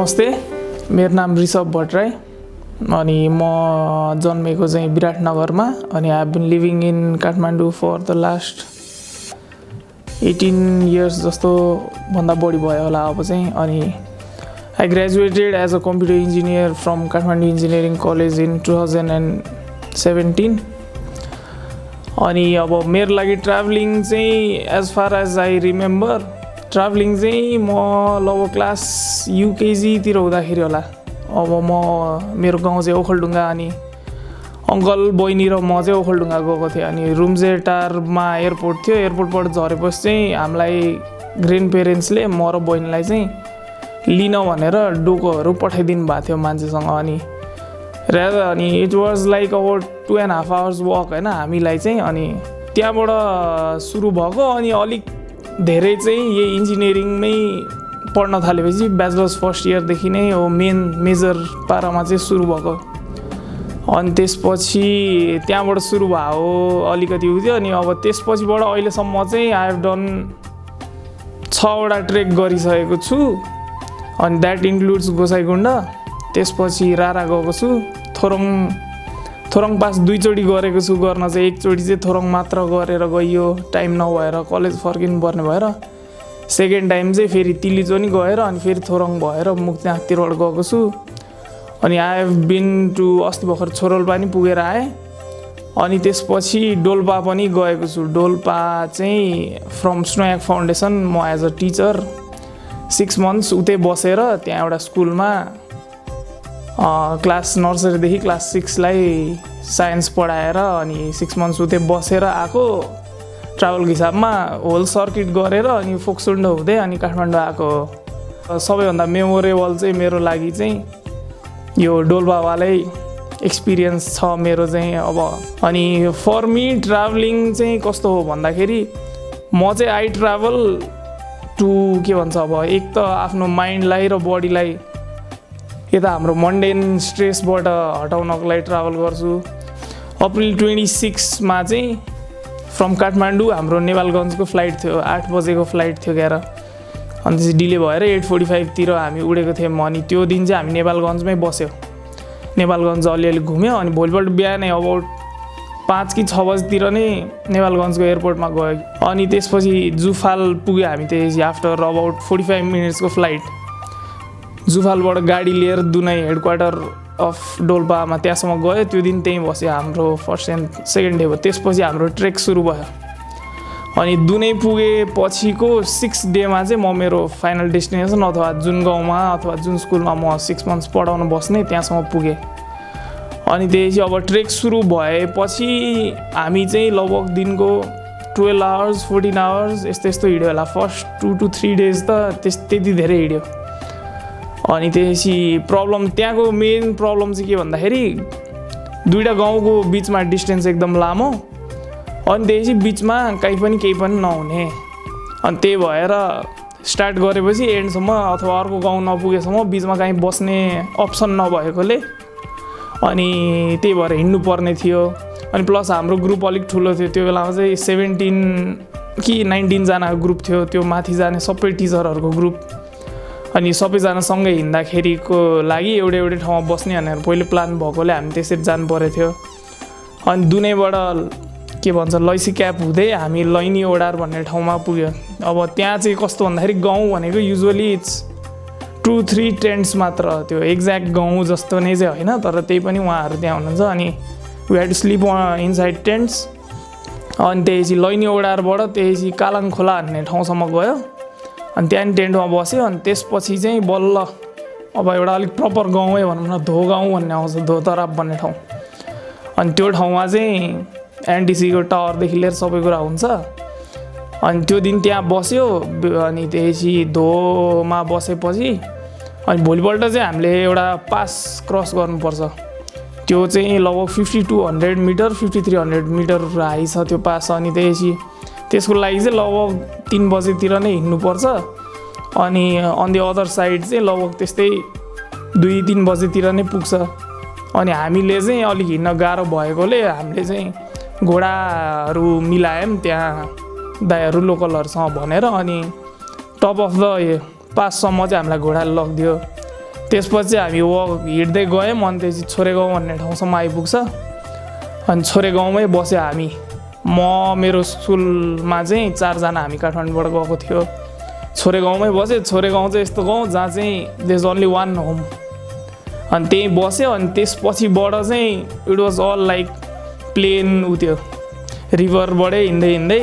नमस्ते, मेरो नाम ऋषभ भट्टराई अनि म जन्मेको चाहिँ विराटनगरमा अनि I have been living in Kathmandu for the last 18 years जस्तो भन्दा बढी भयो होला अब चाहिँ। अनि I graduated as a computer engineer from Kathmandu engineering college in 2017। अनि अब मेरो लागि ट्राभलिङ चाहिँ as far as I remember travelling चाहिँ म लगभग क्लास युकेजीतिर हुँदाखेरि होला। अब मेरो गाउँ चाहिँ ओखलढुङ्गा अनि अङ्कल बहिनी र म चाहिँ ओखलढुङ्गा गएको थिएँ। अनि रुम्जेटारमा एयरपोर्ट थियो, एयरपोर्टबाट झरेपछि चाहिँ हामीलाई ग्रेन्ड पेरेन्ट्सले म र बहिनीलाई चाहिँ लिन भनेर डोकोहरू पठाइदिनु भएको थियो मान्छेसँग। अनि it was like about 2.5 hours walk होइन हामीलाई चाहिँ। अनि त्यहाँबाट सुरु भएको अनि अलिक धेरै चाहिँ यही इन्जिनियरिङमै पढ्न थालेपछि ब्याचलर्स फर्स्ट इयरदेखि नै हो मेजर पारामा चाहिँ सुरु भएको। अनि त्यसपछि त्यहाँबाट सुरु भयो अलिकति उयो। अनि अब त्यसपछिबाट अहिलेसम्म चाहिँ आई हेभ डन 6वटा ट्रेक गरिसकेको छु। अनि द्याट इन्क्लुड्स गोसाइकुण्ड, त्यसपछि रारा गएको छु, थोरङ पास 2 चोटि गरेको छु। गर्न चाहिँ 1 चोटि चाहिँ थोरङ मात्र गरेर गइयो, टाइम नभएर कलेज फर्किनु पर्ने भएर। सेकेन्ड टाइम चाहिँ फेरि तिलिचोनी गएर अनि फेरि थोरङ भएर मुक्तिनाथतिरबाट गएको छु। अनि आई हेभ बिन टु अस्ति भर्खर छोरोल्पा पनि पुगेर आएँ। अनि त्यसपछि डोल्पा पनि गएको छु। डोल्पा चाहिँ फ्रम स्नोयाक फाउन्डेसन म एज अ टिचर 6 months उतै बसेर त्यहाँ एउटा स्कुलमा क्लास नर्सरीदेखि क्लास 6 लाई साइन्स पढाएर अनि 6 months उतै बसेर आएको ट्राभलको हिसाबमा होल सर्किट गरेर अनि फोक्सुन्डो हुँदै अनि काठमाडौँ आएको। सबैभन्दा मेमोरेबल चाहिँ मेरो लागि चाहिँ यो डोल्पावालै एक्सपिरियन्स छ मेरो चाहिँ अब। अनि फर मी ट्राभलिङ चाहिँ कस्तो हो भन्दाखेरि म चाहिँ आई ट्राभल टु के भन्छ अब एक त आफ्नो माइन्डलाई र बडीलाई यता हाम्रो मन्डेन स्ट्रेसबाट हटाउनको लागि ट्राभल गर्छु। अप्रिल 26 मा चाहिँ फ्रम काठमाडौँ हाम्रो नेपालगञ्जको फ्लाइट थियो, 8 बजेको फ्लाइट थियो 11। अनि त्यसपछि डिले भएर 8:45 तिर हामी उडेको थियौँ। अनि त्यो दिन चाहिँ हामी नेपालगञ्जमै बस्यो, नेपालगञ्ज अलिअलि घुम्यो। अनि भोलिपल्ट बिहानै अबाउट 5 कि 6 बजीतिर नै नेपालगञ्जको एयरपोर्टमा गयो। अनि त्यसपछि जुफाल पुग्यो हामी त्यसपछि आफ्टर अबाउट 45 मिनट्सको फ्लाइट। जुफालबाट गाडी लिएर दुनै हेडक्वार्टर अफ डोल्पामा त्यहाँसम्म गयो। त्यो दिन त्यहीँ बस्यो, हाम्रो फर्स्ट एन्ड सेकेन्ड डे भयो। त्यसपछि हाम्रो ट्रेक सुरु भयो। अनि दुनै पुगेपछिको 6th डेमा चाहिँ म मेरो फाइनल डेस्टिनेसन अथवा जुन गाउँमा अथवा जुन स्कुलमा म 6 months पढाउन बस्ने त्यहाँसम्म पुगेँ। अनि त्यसपछि अब ट्रेक सुरु भएपछि हामी चाहिँ लगभग दिनको 12 hours 14 hours यस्तो हिँड्यो होला। फर्स्ट 2 to 3 days त त्यति धेरै हिँड्यो। अनि त्यसपछि प्रब्लम त्यहाँको मेन प्रब्लम चाहिँ के भन्दाखेरि 2टा गाउँको बिचमा डिस्टेन्स एकदम लामो। अनि त्यसपछि बिचमा केही पनि नहुने। अनि त्यही भएर स्टार्ट गरेपछि एन्डसम्म अथवा अर्को गाउँ नपुगेसम्म बिचमा कहीँ बस्ने अप्सन नभएकोले अनि त्यही भएर हिँड्नु पर्ने थियो। अनि प्लस हाम्रो ग्रुप अलिक ठुलो थियो, त्यो बेलामा चाहिँ 17 कि 19 जनाको ग्रुप थियो। त्यो माथि जाने सबै टिचरहरूको ग्रुप। अनि सबैजना सँगै हिँड्दाखेरिको लागि एउटै ठाउँमा बस्ने भनेर पहिले प्लान भएकोले हामी त्यसरी जानु परेको थियो। अनि दुनैबाट के भन्छ लैसी क्याप हुँदै हामी लैनी ओडार भन्ने ठाउँमा पुग्यो। अब त्यहाँ चाहिँ कस्तो भन्दाखेरि गाउँ भनेको युजुअली इट्स 2-3 टेन्ट्स मात्र, त्यो एक्ज्याक्ट गाउँ जस्तो नै चाहिँ होइन, तर त्यही पनि उहाँहरू त्यहाँ हुनुहुन्छ। अनि we had to sleep inside tents. अनि त्यसपछि लैनी ओडारबाट त्यसपछि कालाङ खोला भन्ने ठाउँसम्म गयो। अनि त्यहाँ टेन्टमा बस्यो। अनि त्यसपछि चाहिँ बल्ल अब एउटा अलिक प्रपर गाउँै भनौँ न, धो गाउँ भन्ने आउँछ, धो तराप भन्ने ठाउँ। अनि त्यो ठाउँमा चाहिँ एनटिसीको टावरदेखि लिएर सबै कुरा हुन्छ। अनि त्यो दिन त्यहाँ बस्यो। अनि त्यसपछि धोमा बसेपछि अनि भोलिपल्ट चाहिँ हामीले एउटा पास क्रस गर्नुपर्छ। त्यो चाहिँ लगभग 5200 मिटर 5300 मिटर हाई छ त्यो पास। अनि त्यसपछि त्यसको लागि चाहिँ लगभग 3 बजेतिर नै हिँड्नुपर्छ। अनि अन द अदर साइड चाहिँ लगभग त्यस्तै 2-3 बजेतिर नै पुग्छ। अनि हामीले चाहिँ अलिक हिँड्न गाह्रो भएकोले हामीले चाहिँ घोडाहरू मिलायौँ त्यहाँ दाइहरू लोकलहरूसँग भनेर। अनि टप अफ द पाससम्म चाहिँ हामीलाई घोडाले लगिदियो। त्यसपछि हामी हिँड्दै गयौँ अनि त्यसपछि छोरेगाउँ भन्ने ठाउँसम्म आइपुग्छ अनि छोरेगाउँमै बस्यो हामी म मेरो स्कुलमा चाहिँ 4 जना हामी काठमाडौँबाट गएको थियो छोरेगाउँमै बस्यो छोरेगाउँ चाहिँ यस्तो गाउँ जहाँ चाहिँ there is only one home अनि त्यही बस्यो अनि त्यसपछिबाट चाहिँ it was all like plain त्यो रिभरबाटै हिँड्दै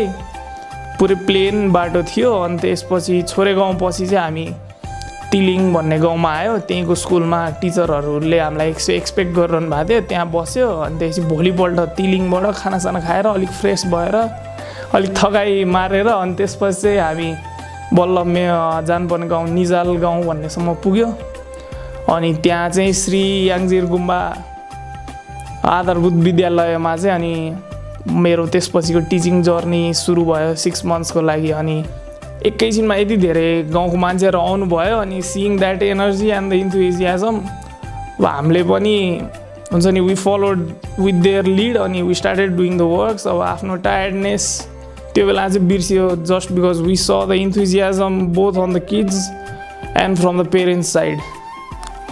पुरै प्लेन बाटो थियो अनि त्यसपछि छोरेगाउँ पछि चाहिँ हामी तिलिङ भन्ने गाउँमा आयो त्यहीँको स्कुलमा टिचरहरूले हामीलाई एक्सपेक्ट गरिरहनु भएको थियो त्यहाँ बस्यो अनि त्यसपछि भोलिपल्ट तिलिङबाट खानासाना खाएर अलिक फ्रेस भएर अलिक थकाइ मारेर अनि त्यसपछि चाहिँ हामी बल्ल जानुपर्ने गाउँ निजाल गाउँ भन्नेसम्म पुग्यो अनि त्यहाँ चाहिँ श्री याङजिर गुम्बा आधारभूत विद्यालयमा चाहिँ अनि मेरो त्यसपछिको टिचिङ जर्नी सुरु भयो 6 मन्थ्सको लागि अनि एकैछिनमा यति धेरै गाउँको मान्छेहरू आउनुभयो अनि seeing that energy and the enthusiasm अब हामीले पनि हुन्छ नि we followed with their lead अनि we started doing the works अब आफ्नो टायर्डनेस त्यो बेला चाहिँ बिर्सियो just because we saw the enthusiasm both on the kids and from the parents side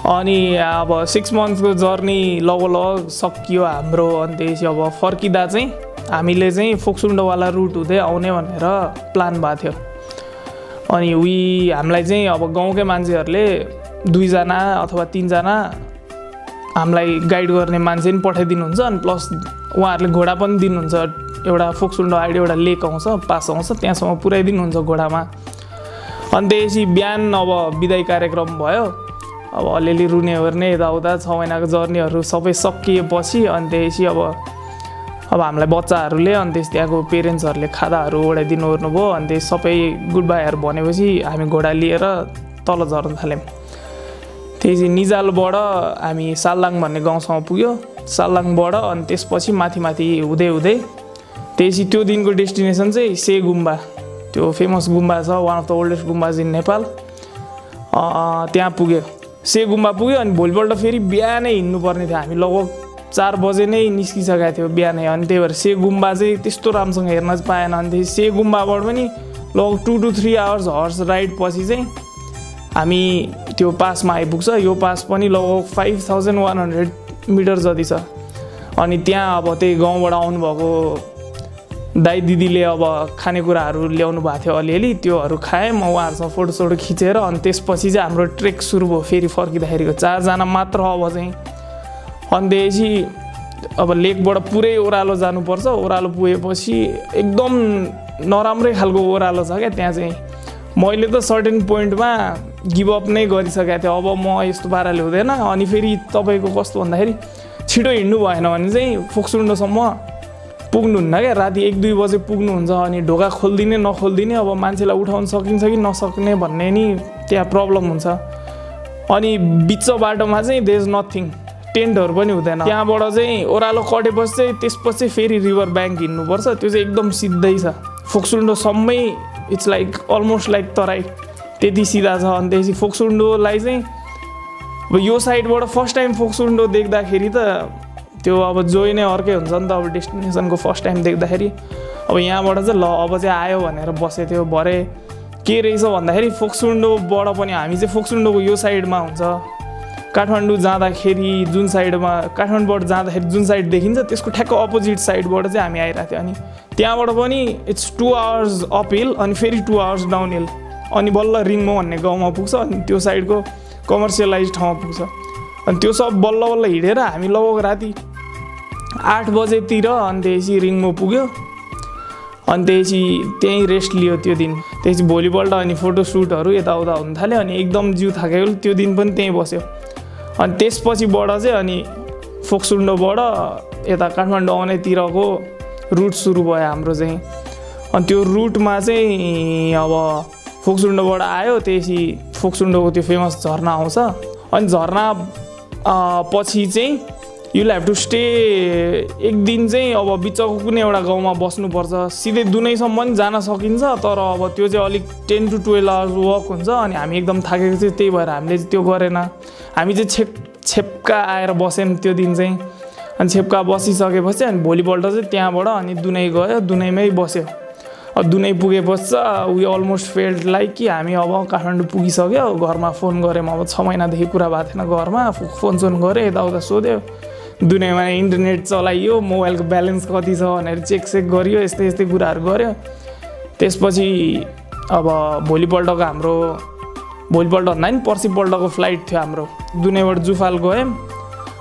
अनि अब 6 मन्थ्सको जर्नी लगभग सकियो हाम्रो अनि त्यसपछि अब फर्किँदा चाहिँ हामीले चाहिँ फोक्सुन्डोवाला रुट हुँदै आउने भनेर प्लान भएको थियो अनि हामीलाई चाहिँ अब गाउँकै मान्छेहरूले 2 जना अथवा 3 जना हामीलाई गाइड गर्ने मान्छे पनि पठाइदिनुहुन्छ अनि प्लस उहाँहरूले घोडा पनि दिनुहुन्छ एउटा फोक्सुन्डो आइडी एउटा लेक आउँछ पास आउँछ त्यहाँसम्म पुर्याइदिनुहुन्छ घोडामा अनि त्यसपछि बिहान अब बिदाई कार्यक्रम भयो अब अलिअलि रुने ओर्ने यताउता 6 महिनाको जर्नीहरू सबै सकिएपछि अनि त्यसपछि अब हामीलाई बच्चाहरूले अनि त्यस त्यहाँको पेरेन्ट्सहरूले खादाहरू ओढाइदिनु ओर्नुभयो अनि त्यस सबै गुड बाईहरू भनेपछि हामी घोडा लिएर तल झर्न थाल्यौँ त्यसपछि निजालबाट हामी साल्लाङ भन्ने गाउँसम्म पुग्यो साल्लाङबाट अनि त्यसपछि माथि हुँदै त्यसपछि त्यो दिनको डेस्टिनेसन चाहिँ से गुम्बा त्यो फेमस गुम्बा छ वान अफ द ओल्डेस्ट गुम्बाज इन नेपाल त्यहाँ पुग्यो से गुम्बा पुग्यो अनि भोलिपल्ट फेरि बिहानै हिँड्नुपर्ने थियो हामी लगभग 4 बजे नै निस्किसकेको थियो बिहानै अनि त्यही भएर से गुम्बा चाहिँ त्यस्तो राम्रोसँग हेर्न पाएन अनि त्यसपछि से गुम्बाबाट पनि लगभग 2 to 3 आवर्स हर्स राइड पछि चाहिँ हामी त्यो पासमा आइपुग्छ यो पास पनि लगभग 5100 मिटर जति छ अनि त्यहाँ अब त्यही गाउँबाट आउनुभएको दाइ दिदीले अब खानेकुराहरू ल्याउनु भएको थियो अलिअलि त्योहरू खाएँ म उहाँहरूसँग फोटोसोटो खिचेर अनि त्यसपछि चाहिँ हाम्रो ट्रेक सुरु भयो फेरि फर्किँदाखेरिको 4 जना मात्र अब चाहिँ अनि त्यसपछि अब लेकबाट पुरै ओह्रालो जानुपर्छ ओह्रालो पुगेपछि एकदम नराम्रै खालको ओह्रालो छ क्या त्यहाँ चाहिँ मैले त सर्टेन पोइन्टमा गिभअप नै गरिसकेको थिएँ अब म यस्तो पाराले हुँदैन अनि फेरि तपाईँको कस्तो भन्दाखेरि छिटो हिँड्नु भएन भने चाहिँ फोक्सुन्डोसम्म पुग्नुहुन्न क्या राति 1-2 बजे पुग्नुहुन्छ अनि ढोका खोलिदिने नखोलिदिने अब मान्छेलाई उठाउन सकिन्छ कि नसक्ने भन्ने नि त्यहाँ प्रब्लम हुन्छ अनि बिच बाटोमा चाहिँ देयर इज नथिङ टेन्टहरू पनि हुँदैन त्यहाँबाट चाहिँ ओह्रालो कटेपछि चाहिँ त्यसपछि फेरि रिभर ब्याङ्क हिँड्नुपर्छ त्यो चाहिँ एकदम सिधै छ फोक्सुन्डोसम्मै it's like almost like Terai त्यति सिधा छ अनि त्यसपछि फोक्सुन्डोलाई चाहिँ अब यो साइडबाट फर्स्ट टाइम फोक्सुन्डो देख्दाखेरि त त्यो अब जोइ नै अर्कै हुन्छ नि त अब डेस्टिनेसनको फर्स्ट टाइम देख्दाखेरि अब यहाँबाट चाहिँ ल अब चाहिँ आयो भनेर बसेको थियो भरे के रहेछ भन्दाखेरि फोक्सुन्डोबाट पनि हामी चाहिँ फोक्सुन्डोको यो साइडमा हुन्छ काठमाडौँ जाँदाखेरि जुन साइडमा काठमाडौँबाट जाँदाखेरि जुन साइड देखिन्छ त्यसको ठ्याक्क अपोजिट साइडबाट चाहिँ हामी आइरहेको थियो अनि त्यहाँबाट पनि इट्स 2 आवर्स अप हिल अनि फेरि 2 आवर्स डाउन हिल अनि बल्ल रिङमो भन्ने गाउँमा पुग्छ अनि त्यो साइडको कमर्सियलाइज ठाउँमा पुग्छ अनि त्यो सब बल्ल हिँडेर हामी लगभग राति 8 बजेतिर अनि त्यसपछि रिङमो पुग्यो अनि त्यसपछि त्यहीँ रेस्ट लियो त्यो दिन त्यसपछि भोलिपल्ट अनि फोटोसुटहरू यताउता हुन थाल्यो अनि एकदम जिउ थाकेको त्यो दिन पनि त्यहीँ बस्यो अनि त्यसपछिबाट चाहिँ अनि फोक्सुन्डोबाट यता काठमाडौँ आउनेतिरको रुट सुरु भयो हाम्रो चाहिँ अनि त्यो रुटमा चाहिँ अब फोक्सुन्डोबाट आयो त्यसपछि फोक्सुन्डोको त्यो फेमस झरना आउँछ अनि झरना पछि चाहिँ you will have to stay एक दिन चाहिँ अब बिचको कुनै एउटा गाउँमा बस्नुपर्छ सिधै दुनैसम्म पनि जान सकिन्छ तर अब त्यो चाहिँ अलिक 10 to 12 आवर्स वक हुन्छ अनि हामी एकदम थाकेको थियो त्यही भएर हामीले त्यो गरेन हामी चाहिँ छेप्का आएर बस्यौँ त्यो दिन चाहिँ अनि छेप्का बसिसकेपछि अनि भोलिपल्ट चाहिँ त्यहाँबाट अनि दुनै गयो दुनैमै बस्यो दुनै पुगेपछि वी अलमोस्ट फेल्ड लाइक कि हामी अब काठमाडौँ पुगिसक्यो घरमा फोन गऱ्यौँ अब 6 महिनादेखि कुरा भएको थिएन घरमा फोन गऱ्यो यताउता सोध्यो दुनैमा इन्टरनेट चलाइयो मोबाइलको ब्यालेन्स कति छ भनेर चेक गरियो यस्तै कुराहरू गऱ्यो त्यसपछि अब भोलिपल्ट भन्दा नि पर्सिपल्टको फ्लाइट थियो हाम्रो दुनैबाट जुफाल गयौँ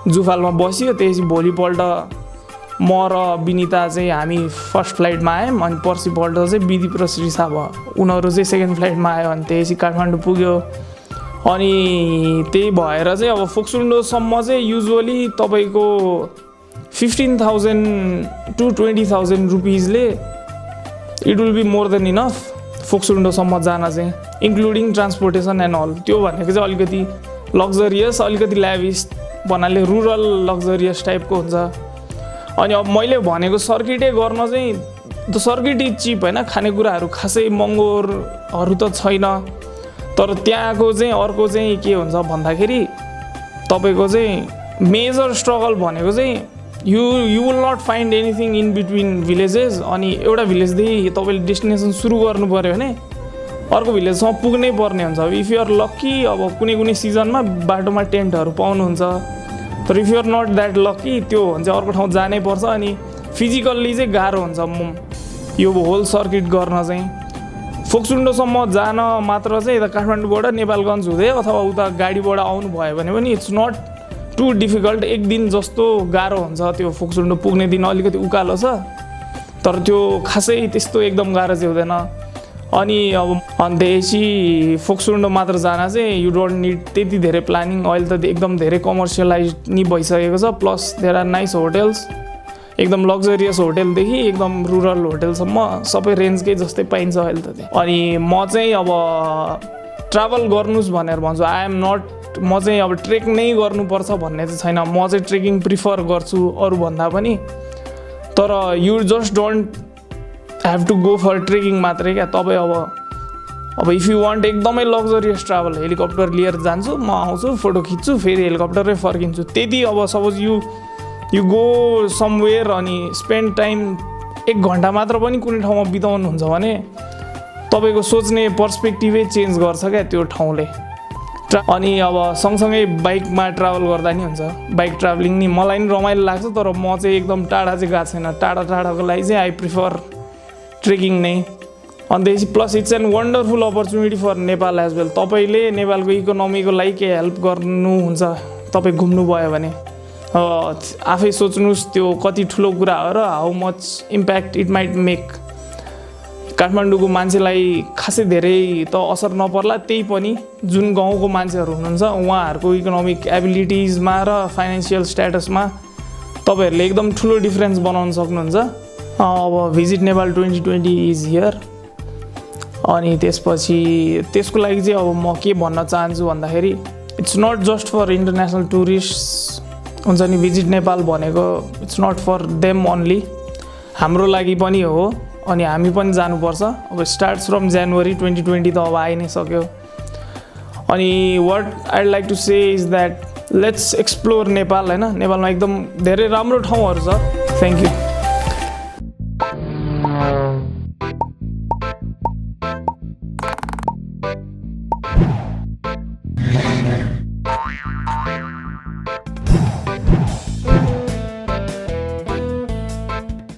जुफालमा बस्यो त्यसपछि भोलिपल्ट म र विनिता चाहिँ हामी फर्स्ट फ्लाइटमा आयौँ अनि पर्सिपल्ट चाहिँ विदिप र श्रीसा भयो उनीहरू चाहिँ सेकेन्ड फ्लाइटमा आयो अनि त्यसपछि काठमाडौँ पुग्यो अनि त्यही भएर चाहिँ अब फोक्सुन्डोसम्म चाहिँ युजुअली तपाईँको 15,000 to 20,000 रुपिजले it will be more than enough फोक्सुन्डोसम्म जान चाहिँ इन्क्लुडिङ ट्रान्सपोर्टेसन एन्ड अल त्यो भनेको चाहिँ अलिकति लग्जरियस अलिकति ल्याभिस भन्नाले रुरल लग्जरियस टाइपको हुन्छ अनि अब मैले भनेको सर्किटै गर्न चाहिँ द सर्किट इज चिप होइन खानेकुराहरू खासै महँगोहरू त छैन तर त्यहाँको चाहिँ अर्को चाहिँ के हुन्छ भन्दाखेरि तपाईँको चाहिँ मेजर स्ट्रगल भनेको चाहिँ you will not find anything in between villages अनि एउटा भिलेजदेखि तपाईँले डेस्टिनेसन सुरु गर्नु पऱ्यो भने अर्को भिलेजसम्म पुग्नै पर्ने हुन्छ इफ यु आर लक्की अब कुनै सिजनमा बाटोमा टेन्टहरू पाउनुहुन्छ तर if you are not that lucky त्यो हुन्छ अर्को ठाउँ जानै पर्छ अनि फिजिकल्ली चाहिँ गाह्रो हुन्छ यो होल सर्किट गर्न चाहिँ फोक्सुन्डोसम्म जान मात्र चाहिँ यता काठमाडौँबाट नेपालगञ्ज हुँदै अथवा उता गाडीबाट आउनु भयो भने पनि इट्स नट टु डिफिकल्ट एक दिन जस्तो गाह्रो हुन्छ त्यो फोक्सुन्डो पुग्ने दिन अलिकति उकालो छ तर त्यो खासै त्यस्तो एकदम गाह्रो चाहिँ हुँदैन अनि अब त्यसपछि फोक्सुन्डो मात्र जान चाहिँ यु डोन्ट निड त्यति धेरै प्लानिङ अहिले त एकदम धेरै कमर्सियलाइज नि भइसकेको छ plus there are nice hotels एकदम लग्जरियस होटेलदेखि एकदम रुरल होटेलसम्म सबै रेन्जकै जस्तै पाइन्छ अहिले त अनि म चाहिँ अब ट्राभल गर्नुस् भनेर भन्छु आई एम नट म चाहिँ अब ट्रेक नै गर्नुपर्छ भन्ने चाहिँ छैन म चाहिँ ट्रेकिङ प्रिफर गर्छु अरूभन्दा पनि तर you just don't have to go for trekking मात्रै क्या तपाईँ अब इफ यु वान्ट एकदमै लग्जरियस ट्राभल हेलिकप्टर लिएर जान्छु म आउँछु फोटो खिच्छु फेरि हेलिकप्टरै फर्किन्छु त्यति अब सपोज यु गो समवेयर अनि स्पेन्ड टाइम 1 घन्टा मात्र पनि कुनै ठाउँमा बिताउनुहुन्छ भने तपाईँको सोच्ने पर्सपेक्टिभै चेन्ज गर्छ क्या त्यो ठाउँले अनि अब सँगसँगै बाइकमा ट्राभल गर्दा नि हुन्छ बाइक ट्राभलिङ नि मलाई नि रमाइलो लाग्छ तर म चाहिँ एकदम टाढा चाहिँ गएको छैन टाढाको लागि चाहिँ आई प्रिफर ट्रेकिङ नै अनि त्यसपछि plus it's an wonderful opportunity for Nepal as well तपाईँले नेपालको इकोनोमीको लागि के हेल्प गर्नुहुन्छ तपाईँ घुम्नुभयो भने आफै सोच्नुहोस् त्यो कति ठुलो कुरा हो र how much impact it might make काठमाडौँको मान्छेलाई खासै धेरै त असर नपर्ला त्यही पनि जुन गाउँको मान्छेहरू हुनुहुन्छ उहाँहरूको इकोनोमिक एबिलिटिजमा र फाइनेन्सियल स्ट्याटसमा तपाईँहरूले एकदम ठुलो डिफरेन्स बनाउन सक्नुहुन्छ अब भिजिट नेपाल 2020 इज हियर अनि त्यसपछि त्यसको लागि चाहिँ अब म के भन्न चाहन्छु भन्दाखेरि it's not just for international tourist हुन्छ नि भिजिट नेपाल भनेको it's not for them only हाम्रो लागि पनि हो अनि हामी पनि जानुपर्छ अब स्टार्ट्स फ्रम जनवरी 2020 त अब आइ नै सक्यो अनि what I like to say is that let's explore Nepal होइन नेपालमा एकदम धेरै राम्रो ठाउँहरू छ थ्याङ्क यू